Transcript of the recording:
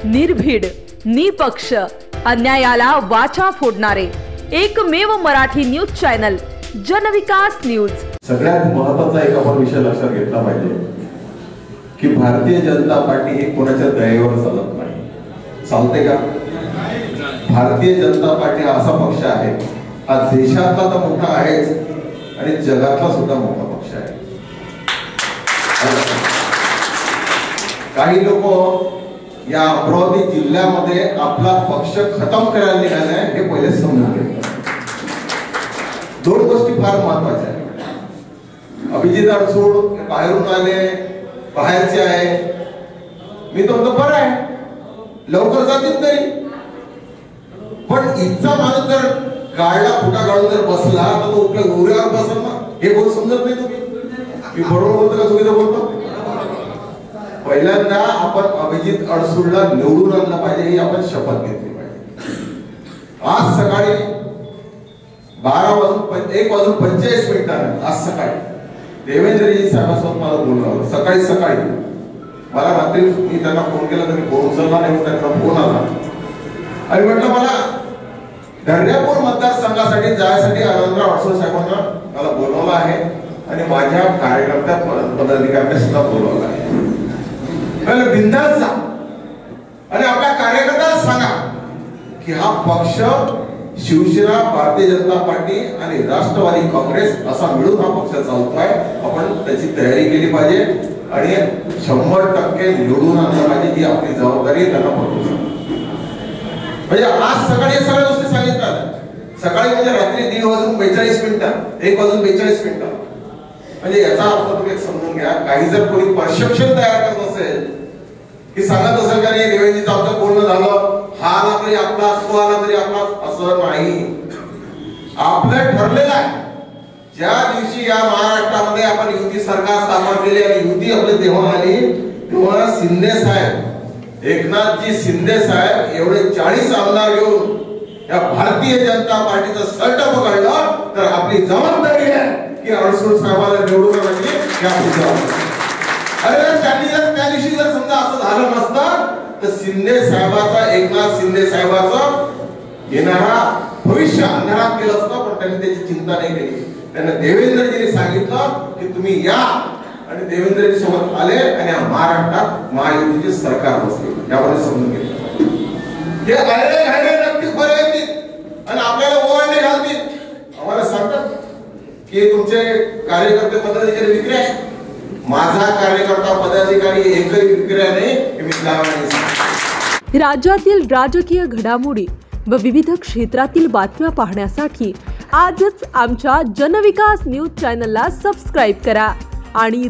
निर्भीड, निपक्ष, अन्यायाला वाचा फोडणारे एकमेव मराठी न्यूज चॅनल जनविकास न्यूज। सगळ्यात महत्त्वाचा एक आपण विषय लक्षात घेतला पाहिजे की भारतीय जनता पार्टी ही कोणाच्या दयेवर चालत नाही। चालते का? भारतीय जनता पार्टी हा असा पक्ष आहे, हा देशातला तर मोठा आहेच आणि जगातला सुद्धा मोठा पक्ष आहे। काही लोक या अमरावती जिल्ह्यामध्ये आपला पक्ष खतम करायला निघाले हे पहिले समजून घेतलं। दोन गोष्टी फार महत्त्वाच्या आहेत। अभिजित अडसूळ बाहेरून आले, बाहेरचे आहे, मी तो बरं आहे, लवकर जातील तरी, पण इथचा माणूस जर गाडला फुटा काढून जर बसला तर तो आपल्या गोऱ्यावर बसल ना, हे बोल समजत नाही तुम्ही? मी बरोबर बोलतो का चुकीचं बोलतो? पहिल्यांदा आपण अभिजित अडसूळला निवडून आणलं पाहिजे ही आपण शपथ घेतली पाहिजे। आज सकाळी 1:45 आज सकाळी देवेंद्रजी साहेबांसोबत मला बोललो। सकाळी मला रात्री मी त्यांना फोन केला तर मी फोन उचलला नाही, त्यांना फोन आला आणि म्हटलं मला दर्यापूर मतदारसंघासाठी जायसाठी आनंदराव अडसूळ साहेबांना मला बोलवलं आहे आणि माझ्या कार्यकर्त्या पदाधिकाऱ्यांना सुद्धा बोलवलं आहे। मला बिंदास जा आणि आपल्या कार्यकर्त्यांना सांगा की हा पक्ष शिवसेना, भारतीय जनता पार्टी आणि राष्ट्रवादी काँग्रेस असा मिळून हा पक्ष चालतोय। आपण त्याची तयारी केली पाहिजे आणि 100% निवडून आणलं पाहिजे ही आपली जबाबदारी त्यांना पटवून म्हणजे आज सकाळी सगळ्या गोष्टी सांगिततात। सकाळी म्हणजे रात्री 1:42 म्हणजे याचा अर्थ तुम्ही समजून घ्या, काही जर कोणी परसेप्शन तयार करत असेल की सांगत असेल का नाही देवेंद्रजीचं आमचं बोलणं झालं, हा आला तरी आपला, तो आला तरी आपला, असं नाही। आपलं ठरलेलं आहे ज्या दिवशी या महाराष्ट्रामध्ये आपण युती सरकार स्थापन केली आणि युती आपली तेव्हा आली तेव्हा शिंदे साहेब, एकनाथजी शिंदे साहेब एवढे 40 आमदार घेऊन या भारतीय जनता पार्टीचं सट पकडलं तर आपली जबाबदारी आहे की अडसूळ साहेबांना निवडून आणायची ही आपली जबाबदारी। अरे त्यांनी जर त्या दिवशी जर समजा असं झालं नसतं तर शिंदे साहेबाचा, एकनाथ शिंदे साहेबाचा येणारा भविष्य अंधारात गेलं असतं, पण त्यांनी त्याची चिंता नाही केली। त्यांना देवेंद्रजींनी सांगितलं की तुम्ही या आणि देवेंद्रजी सोबत आले आणि महाराष्ट्रात महायुतीचे सरकार बसले। यामध्ये समजून घेतलं हे अरे नक्की बरे येतील आणि आपल्याला ओवाळणे घालतील। आम्हाला सांगतात की तुमचे कार्यकर्ते पदाधिकारी विक्री आहे। माझा कार्यकर्ता पदाधिकारी एकही विक्री नाही मी सांगतो। राज्यातील राजकीय घडामोडी व विविध क्षेत्रातील बातम्या पाहण्यासाठी आजच आमच्या जनविकास न्यूज चॅनलला सबस्क्राईब करा आणि